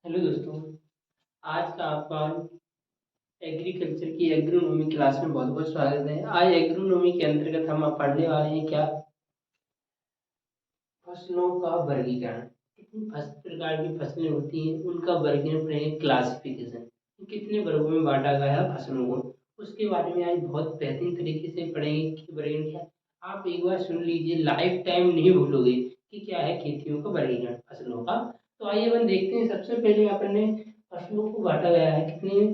Hello दोस्तों। आज का आपका एग्रीकल्चर की एग्रोनॉमी क्लास में बहुत बहुत स्वागत है। आज एग्रोनॉमी के अंतर्गत हम अब पढ़ने वाले हैं क्या, फसलों का वर्गीकरण। कितनी प्रकार की फसलें होती हैं उनका वर्गीकरण पढ़ेंगे, क्लासिफिकेशन, कितने वर्गों में बांटा गया है फसलों को, उसके बारे में आज बहुत बेहतरीन तरीके से पढ़ेंगे कि वर्गीकरण क्या है। आप एक बार सुन लीजिए, लाइफ टाइम नहीं भूलोगे कि क्या है खेतियों का वर्गीकरण फसलों का। तो आइए अपन देखते हैं। सबसे पहले अपन ने फसलों को बांटा गया है कितने,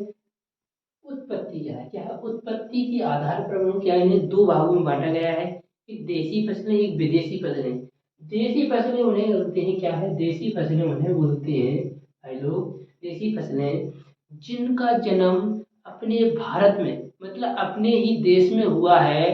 उत्पत्ति क्या है उत्पत्ति के आधार पर हम क्या इन्हें दो भागों में बांटा गया है। एक देसी फसलें, एक विदेशी फसलें। देसी फसलें उन्हें बोलते हैं क्या है, देसी फसलें उन्हें बोलते हैं भाई लोग, देसी फसलें जिनका जन्म अपने भारत में मतलब अपने ही देश में हुआ है,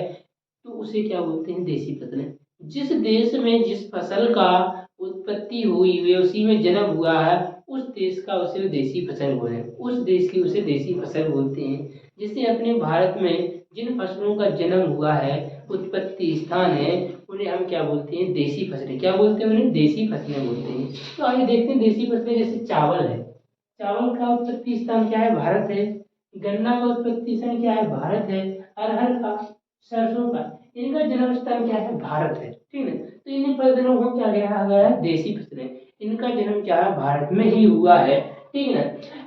तो उसे क्या बोलते हैं, देसी फसलें। जिस देश में जिस फसल का उत्पत्ति हुई हुई है, उसी में जन्म हुआ है, उस देश का उसे देसी फसल बोले, उस देश की उसे देसी फसल बोलते हैं। जैसे अपने भारत में जिन फसलों का जन्म हुआ है, उत्पत्ति स्थान है, उन्हें हम क्या बोलते हैं, देसी फसलें। क्या बोलते हैं, उन्हें देसी फसलें बोलते हैं। तो आइए देखते हैं देसी फसलें। जैसे चावल है, चावल का उत्पत्ति स्थान क्या है, भारत है। गन्ना का उत्पत्ति स्थान क्या है, भारत है। अरहर का, सरसों का, इनका जन्म स्थान क्या है, भारत है। ठीक है, तो इन फसलों को क्या कहा गया है, देसी फसलें। इनका जन्म क्या है, भारत में ही हुआ है। ठीक है ना।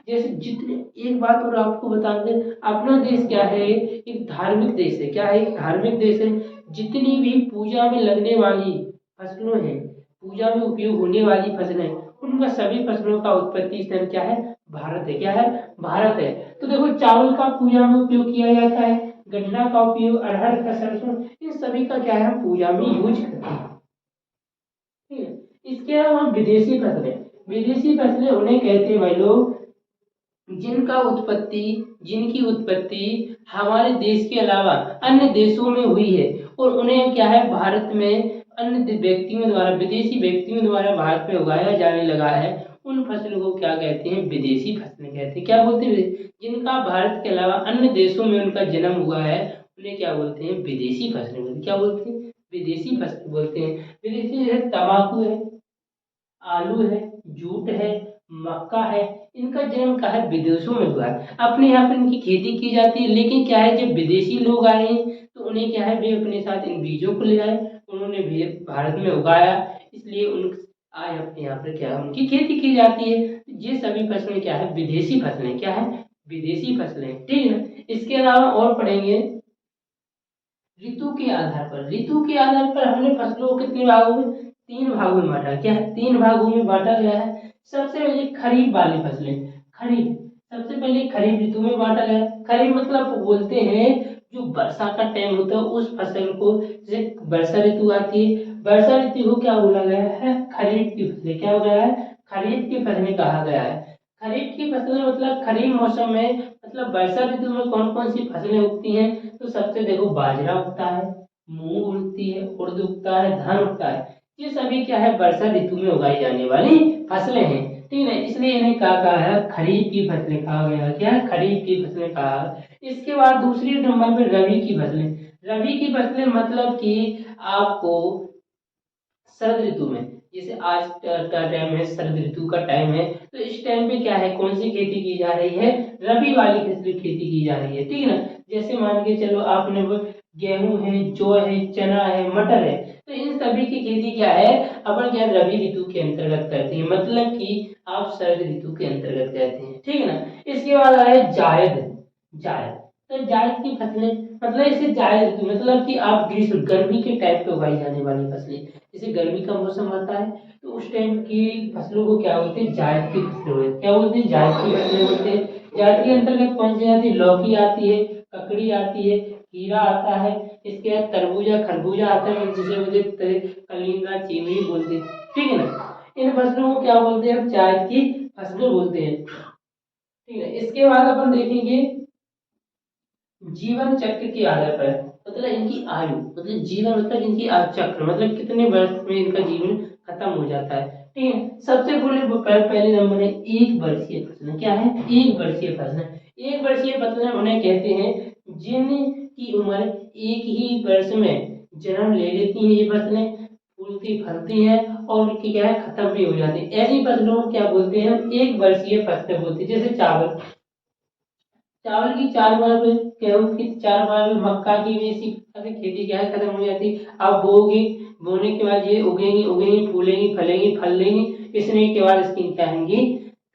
जैसे जितने, एक बात और आपको बता दें, अपना देश क्या है, एक धार्मिक देश है। क्या है, एक धार्मिक देश है। जितनी भी पूजा में लगने वाली फसलों हैं, पूजा में उपयोग होने वाली फसलें, उनका सभी फसलों का उत्पत्ति स्थल क्या है, भारत है। क्या है, भारत है। तो देखो, चावल का पूजा में उपयोग किया जाता है, गन्ना का उपयोग, अरहर का, सरसों, इन सभी का क्या है, पूजा में यूज करते हैं। ठीक है। इसके अलावा विदेशी फसलें, विदेशी फसलें उन्हें कहते हैं भाई लोग जिनका उत्पत्ति जिनकी उत्पत्ति हमारे देश के अलावा अन्य देशों में हुई है, और उन्हें क्या है, भारत में अन्य व्यक्तियों द्वारा, विदेशी व्यक्तियों द्वारा भारत में उगाया जाने लगा है। उन फसलों को क्या कहते हैं, विदेशी फसलें कहते हैं। क्या बोलते हैं, जिनका भारत के अलावा अन्य देशों में उनका जन्म हुआ है, उन्हें क्या बोलते हैं, विदेशी फसलें बोलते हैं। क्या बोलते हैं, विदेशी फसलें बोलते हैं। विदेशी जैसे तंबाकू है, आलू है, जूट है, मक्का है, इनका जन्म कहा है, विदेशों में हुआ है। अपने यहाँ पर इनकी खेती की जाती है, लेकिन क्या है, जब विदेशी लोग आए हैं तो उन्हें क्या है, वे अपने साथ इन बीजों को ले आए, उन्होंने भी भारत में उगाया, इसलिए उन आए अपने यहाँ पर क्या है, उनकी खेती की जाती है। ये सभी फसलें क्या है, विदेशी फसलें। क्या है, विदेशी फसलें। ठीक है ना। इसके अलावा और पढ़ेंगे ऋतु के आधार पर। ऋतु के आधार पर हमने फसलों को कितने भागों में, तीन भागों में बांटा। क्या है, तीन भागों में बांटा गया है। सबसे पहले खरीफ वाली फसलें, खरीफ, सबसे पहले खरीफ ऋतु में बांटा गया है। खरीफ मतलब बोलते हैं जो वर्षा का टाइम होता है उस फसल को, जैसे वर्षा ऋतु आती है, वर्षा ऋतु को क्या बोला गया है, खरीफ की फसलें। क्या हो गया है, खरीफ की फसलें कहा गया है। खरीफ की फसलें मतलब खरीफ मौसम में, मतलब वर्षा ऋतु में कौन कौन सी फसलें उगती हैं, तो सबसे देखो, बाजरा उगता है, मूंग उगती है, उड़द उगता है, धान उगता है। ये सभी क्या है, वर्षा ऋतु में उगाई जाने वाली फसलें हैं। ठीक है, इसलिए इन्हें कहा है, खरीफ की फसलें कहा गया है। क्या है, खरीफ की फसलें कहा। इसके बाद दूसरी नंबर पे रबी की फसलें। रबी की फसलें मतलब कि आपको शरद ऋतु में, जैसे आज का टाइम है, शरद ऋतु का टाइम है, तो इस टाइम पे क्या है, कौन सी खेती की जा रही है, रबी वाली फसल खेती की जा रही है। ठीक है ना। जैसे मान के चलो आपने वो गेहूं है, जौ है, चना है, मटर है, तो इन सभी की खेती क्या है, अपन क्या रबी ऋतु के अंतर्गत करते हैं, मतलब कि आप शरद ऋतु के अंतर्गत करते हैं। ठीक है ना। इसके बाद आ है जायद। जायद, तो जायद की फसलें मतलब इसे जायद ऋतु मतलब कि आप ग्रीष्म गर्मी के टाइम पे उगाई जाने वाली फसलें। जैसे गर्मी का मौसम आता है तो उस टाइम की फसलों को क्या बोलते हैं, जायद की फसलें बोलते हैं। क्या बोलते हैं, जायद की फसलें बोलते हैं। जायद के अंतर्गत कौन सी आती है, लौकी आती है, ककड़ी आती है, खीरा आता है, इसके बाद तरबूजा खरबूजा आता है, जिसे मुझे कलिंगा चीनी बोलते हैं। ठीक है ना। इन फसलों को क्या बोलते हैं, हम जायद की फसलें बोलते हैं। ठीक है। इसके बाद अपन देखेंगे जीवन चक्र के आधार पर, मतलब इनकी आयु, मतलब जीवन मतलब इनकी आयु चक्र, मतलब कितने वर्ष में इनका जीवन खत्म हो जाता है। ठीक है। सबसे पहले नंबर है एक वर्षीय फसलें। क्या है, एक वर्षीय फसलें। एक वर्षीय फसलें उन्हें कहते हैं जिनकी उम्र एक ही वर्ष में जन्म ले लेती हैं। ये फसलें फूलती फलती हैं और उनकी क्या है खत्म भी हो जाती है। ऐसी फसलों को क्या बोलते हैं हम, एक वर्षीय फसलें बोलते हैं। जैसे चावल, चावल की 4 बार में, गेहूं की 4 बार में, मक्का की भी इसी प्रकार से खेती क्या है खत्म हो जाती है। आप बोओगे, बोने के बाद ये उगेंगी उगेंगी फूलेंगी फलेंगी फल देंगी, इसने के बाद इसकी क्या होंगी,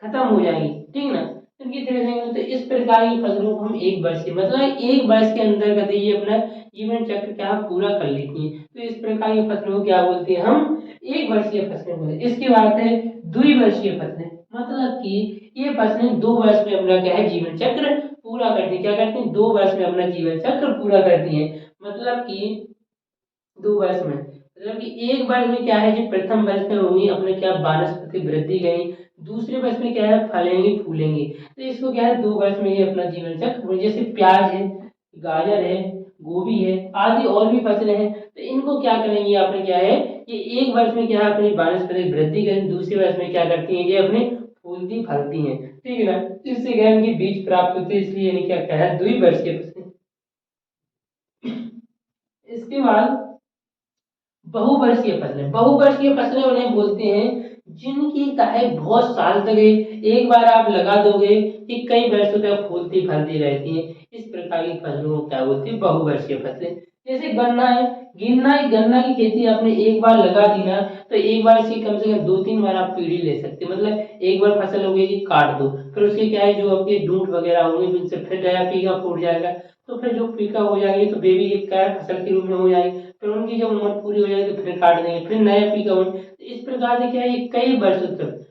खत्म हो जाएंगी, ठीक ना। इनकी तरह से तो इस प्रकार की फसलों को हम एक वर्ष मतलब एक वर्ष के अंतर्गत ये अपना जीवन चक्र क्या पूरा कर लेती हैं। तो इस प्रकार की फसलों को क्या बोलते हैं हम, एक वर्षीय फसलें बोलते हैं। इसके बाद है द्विवर्षीय फसलें, मतलब कि ये फसलें 2 वर्ष में अपना क्या है जीवन चक्र पूरा करती है। क्या करती है, 2 वर्ष में अपना जीवन चक्र पूरा करती है। मतलब कि 2 वर्ष में, मतलब कि एक वर्ष में क्या है कि प्रथम वर्ष में होंगी अपने क्या वानस्पतिक वृद्धि गई, दूसरे वर्ष में क्या है फलेंगी फूलेंगी। तो इसको क्या है 2 वर्ष में ये अपना जीवन चक्र, जैसे प्याज है, गाजर है, गोभी है आदि और भी फसलें हैं, तो इनको क्या करेंगे आपने क्या है, ये एक वर्ष में क्या है अपनी वानस्पतिक वृद्धि करें, दूसरे वर्ष में क्या करती हैं ये अपने फूलती फलती हैं, ठीक है ना। इससे क्या है इनके बीज प्राप्त होते हैं, इसलिए इन्हें क्या कहा है द्विवर्षीय फसलें। इसके बाद बहुवर्षीय फसलें, बहुवर्षीय फसलें उन्हें बोलते हैं जिनकी काय बहुत साल तक है, एक बार आप लगा दोगे कि कई वर्षों तक फूलती फलती रहती है। इस प्रकार की फसलों को क्या बोलते हैं, बहुवर्षीय फसलें। जैसे गन्ना है, गन्ना की खेती आपने एक बार लगा दी ना, तो एक बार से कम 2-3 बार आप पीढ़ी ले सकते हैं। मतलब एक बार फसल हो गई काट दो, फिर उसके क्या है जो आपके डूंट वगैरह होंगे उनसे फिर नया पीका फूट जाएगा, तो फिर जो पीका हो जाएगी तो बेबी क्या है फसल के रूप में हो जाएगी, फिर उनकी जब उम्र पूरी हो जाएगी तो फिर काट देंगे, फिर नया पीका हो। तो इस प्रकार से क्या है ये कई वर्षों तक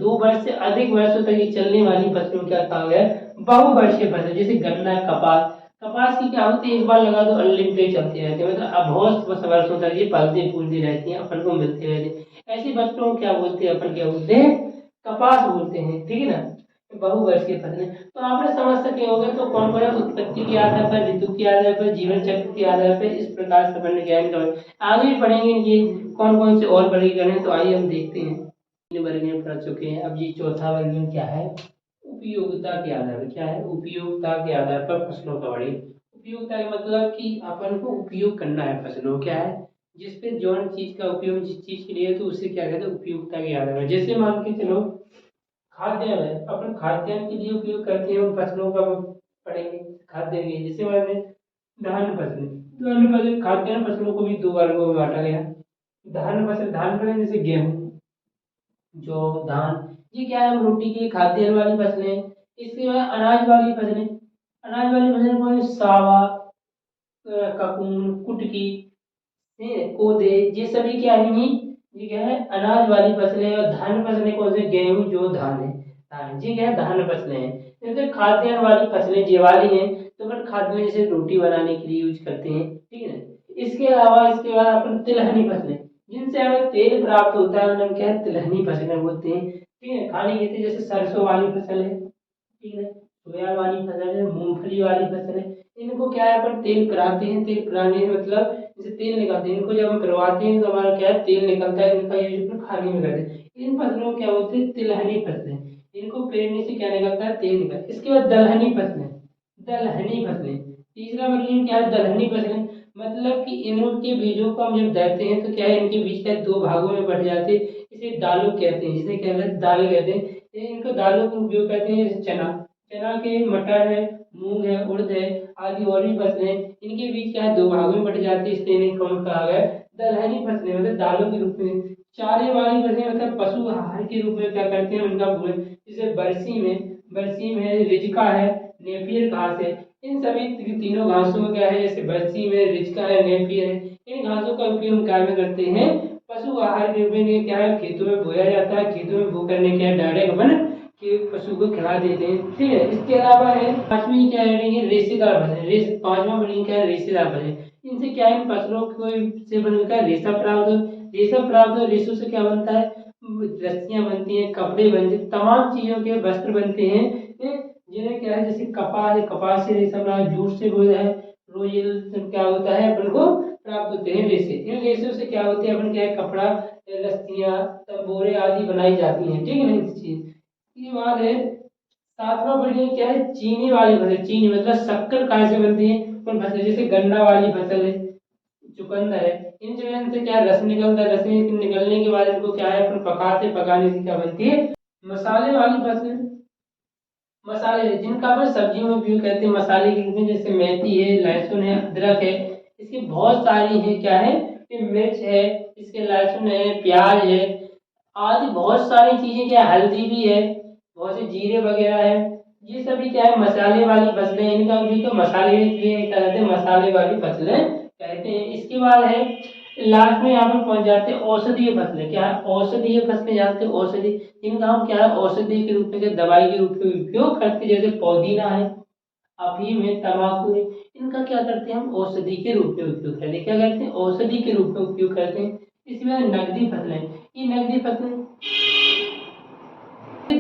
2 वर्ष से अधिक वर्षों तक ये चलने वाली फसलों को क्या कहा गया है, बहुवर्षीय फसल। जैसे गन्ना, कपास, कपास की क्या होती है एक बार लगा दो अनलिमिटेड चलती रहती है, मतलब अब बहुत वर्षों तक ये फलती फूलती रहती है, अपन को मिलती रहती है। ऐसी फसलों को क्या बोलते हैं, अपन क्या बोलते हैं, कपास बोलते हैं, ठीक है ना। बहुवर्षीय फसलें तो आपने समझ सके होंगे, तो कौन कौन है उत्पत्ति के आधार पर, ऋतु के आधार पर, जीवन चक्र के आधार पर, इस प्रकार से अपन ज्ञान का आगे भी पढ़ेंगे ये कौन कौन से और वर्गीकरण है। तो आइए हम देखते हैं, 3 वर्गीकरण पढ़ चुके हैं, अब ये चौथा वर्गीकरण क्या है, उपयोगिता के आधार पर। क्या है, उपयोगिता के आधार पर फसलों का वर्गीकरण। उपयोगिता का मतलब कि अपन को उपयोग करना है फसलों, क्या है जिस पे जौन चीज का उपयोग जिस चीज के लिए, तो उसे क्या कहते हैं उपयोगिता के आधार पर। जैसे मान के चलो खाद्यान्न है, अपन खाद्यान्न के लिए उपयोग करते हैं उन फसलों का पढ़ेंगे, खाद्यान्न के जैसे मैंने धान फसलें, धान फसल खाद्यान्न फसलों को भी 2 वर्गों में बांटा गया। धान फसल, धान फसलें जैसे गेहूं, जो धान, ये क्या है रोटी की खाद्यान्न वाली फसलें हैं। इसके बाद अनाज वाली फसलें, अनाज वाली फसलें कौन है, सावा, कपून, कुटकी, कोदे, ये सभी क्या है, ये क्या है अनाज वाली फसलें। और धान फसलें कौन से, गेहूं जो धान है, धान ये क्या है धान फसलें हैं। जैसे खाद्यान्न वाली फसलें ज्वारी हैं, तो फिर खाद्य में जैसे रोटी बनाने के लिए यूज करते हैं, ठीक है ना। इसके अलावा इसके बाद अपन तिलहनी फसलें, जिनसे हमें तेल प्राप्त होता है उन्हें हम क्या है तिलहनी फसलें बोलते हैं, ठीक है। खाली खेती जैसे सरसों वाली फसल है, ठीक है, सोया वाली फसल है, मूंगफली वाली फसल है, इनको क्या है अपन तेल पिराते हैं। तेल पिराने से मतलब जैसे तेल निकालते हैं, इनको जब हम पिरवाते हैं तो हमारा क्या है तेल निकलता है, इनका यूज अपन खाने में करते हैं। इन फसलों को क्या बोलते हैं, तिलहनी फसलें। इनको पेरने से क्या निकलता है, तेल निकलता है। इसके बाद दलहनी फसलें, दलहनी फसलें, तीसरा वर्गीकरण क्या है दलहनी फसलें, मतलब कि इनके बीजों को हम जब डालते हैं तो क्या है इनके बीज क्या है 2 भागों में बट जाते हैं, इसे दालों कहते हैं, जिसे क्या कहते हैं दाल कहते हैं। ये इनको दालों का उपयोग करते हैं, जैसे चना, चना के मटर है, मूंग है, उड़द है आदि और भी फसलें, इनके बीच क्या है 2 भागों में बट जाती है, इसलिए इन्हें कौन कहा गया है, दलहनी फसलें, मतलब दालों के रूप में। चारे वाली फसलें मतलब पशु आहार के रूप में क्या करते हैं उनका भूमि, जैसे बरसी में रिजका है, नेपियर घास है। इन सभी तीनों घासों का क्या है, जैसे बरसी में रिजका है, नेपियर है, इन घासों का उपयोग हम क्या में करते हैं, पशु आहार के रूप में क्या है खेतों में बोया जाता है। खेतों में बो करने क्या डायरेक्ट अपन कि पशु को खिला देते हैं, ठीक है। इसके अलावा है पांचवी क्या है रेशेदार फसलें, पांचवा वर्गीकरण क्या है रेशेदार फसलें। इनसे क्या है इन फसलों को से बनता है रेशा प्राप्त, रेशा प्राप्त, रेशों से क्या बनता है, रस्सियां बनती हैं, कपड़े बनते हैं, तमाम चीजों के वस्त्र बनते हैं। जिन्हें क्या है जैसे कपास है, कपास से रेशा बना, जूट से बोला है, रोयल से क्या होता है अपन को प्राप्त होते हैं रेशे। इन रेशों से क्या होते हैं अपन क्या है कपड़ा, रस्सियां, तंबोरे आदि बनाई जाती हैं, ठीक है ना। इस चीज की बात है। सातवां बढ़िया क्या है चीनी वाली फसल, चीनी मतलब शक्कर कहाँ से बनती है, उन फसल जैसे गन्ना वाली फसल है, चुकंदर है, इन जगह से क्या रस निकलता है, रस निकलने के बाद इनको क्या है अपन पकाते, पकाने से क्या बनती है मसाले वाली फसलें। मसाले जिनका अपन सब्जियों में उपयोग करते हैं मसाले के रूप में, जैसे मेथी है, लहसुन है, अदरक है, इसकी बहुत सारी है क्या है कि मिर्च है, इसके लहसुन है, प्याज है, आदि बहुत सारी चीजें, क्या हल्दी भी है, बहुत से जीरे वगैरह है, ये सभी क्या है मसाले वाली फसलें, इनका भी तो मसाले इसलिए कहते हैं मसाले वाली फसलें कहते हैं। इसके बाद है लास्ट में यहाँ पर पहुंच जाते हैं औषधीय फसलें। क्या है औषधीय फसलें, जानते हैं औषधि, इनका हम क्या है औषधि के रूप में, दवाई के रूप में उपयोग करते हैं, जैसे पुदीना है, अफीम है, तम्बाकू है, इनका क्या करते हैं हम औषधि के रूप में उपयोग करते हैं। क्या करते हैं औषधि के रूप में उपयोग करते हैं। इसी बाद नकदी फसलें, ये नकदी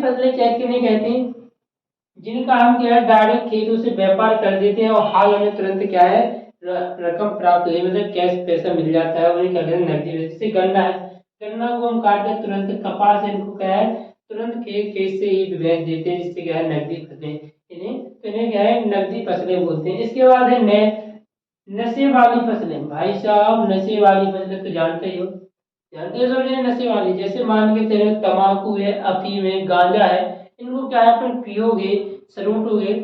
फसलें क्या किन्हें कहते हैं, जिनका हम क्या है डायरेक्ट खेतों से व्यापार कर देते हैं और हाल हमें तुरंत क्या है रकम प्राप्त हो, मतलब कैश पैसा मिल जाता है, उन्हें क्या कहते हैं नकदी। जैसे गन्ना है, गन्ना को हम काट कर तुरंत, कपास है, इनको क्या है तुरंत खेत से ही बेच देते हैं, जिससे क्या है नकदी फसलें, इन्हें क्या है नकदी फसलें बोलते हैं। इसके बाद है नशे वाली फसलें। भाई साहब नशे वाली फसलें तो जानते ही हो, जानते हो सब नशे वाली, जैसे मान के चलो तम्बाकू है, अफीम है, गांजा है, इनको क्या है अपन पियोगे, सरूटोगे,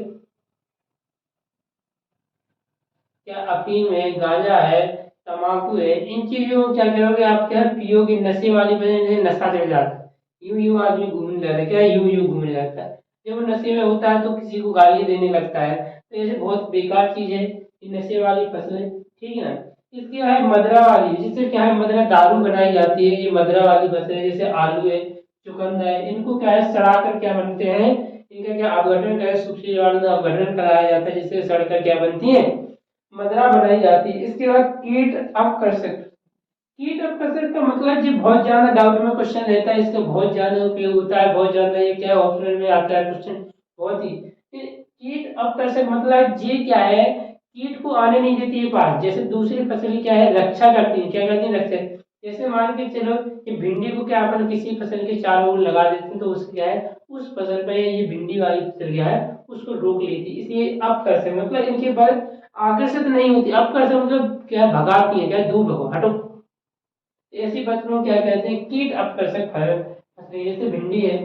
क्या अफीम है, गांजा है, तम्बाकू है, इन चीजों को क्या करोगे आप, क्या पियोगे, नशे वाली वजह से नशा चढ़ जाता है, यूं यूं आदमी घूमने लगता है, क्या यूं यूं घूमने लगता है, जब वो नशे में होता है तो किसी को गाली देने लगता है, तो ऐसे बहुत बेकार चीज है ये नशे वाली फसलें, ठीक है ना। इसके है मदरा वाली, जिससे क्या है मदरा दारू बनाई जाती है, ये मदरा वाली फसलें, जैसे आलू है, चुकंदर है, इनको क्या है सड़ा कर क्या बनते हैं, इनका क्या अपघटन क्या है सूखे अपघटन कराया जाता है, जिससे सड़कर क्या बनती है मदरा बनाई जाती है। इसके बाद कीट अपकर्षक, कीट अपकर्षक का मतलब जी बहुत ज्यादा डाउट में क्वेश्चन रहता है, इसका बहुत ज्यादा उपयोग होता है, बहुत ज्यादा ये क्या ऑप्शन में आता है क्वेश्चन, बहुत ही कीट अपकर्षक मतलब ये क्या है कीट को आने नहीं देती है पास, जैसे दूसरी फसल क्या है रक्षा करती है, क्या करती है रक्षा, जैसे मान के चलो कि भिंडी को क्या अपन किसी फसल के चारों ओर लगा देते हैं, तो उससे क्या है उस फसल पे ये भिंडी वाली फसल क्या है उसको रोक लेती है, इसलिए अपकर्षक मतलब इनके पर आकर्षित नहीं होती, अपकर्षक मतलब क्या भगाती है, क्या दूर भगो हटो, ऐसी फसलों क्या कहते हैं कीट अपकर्षक फसलें, जैसे भिंडी है,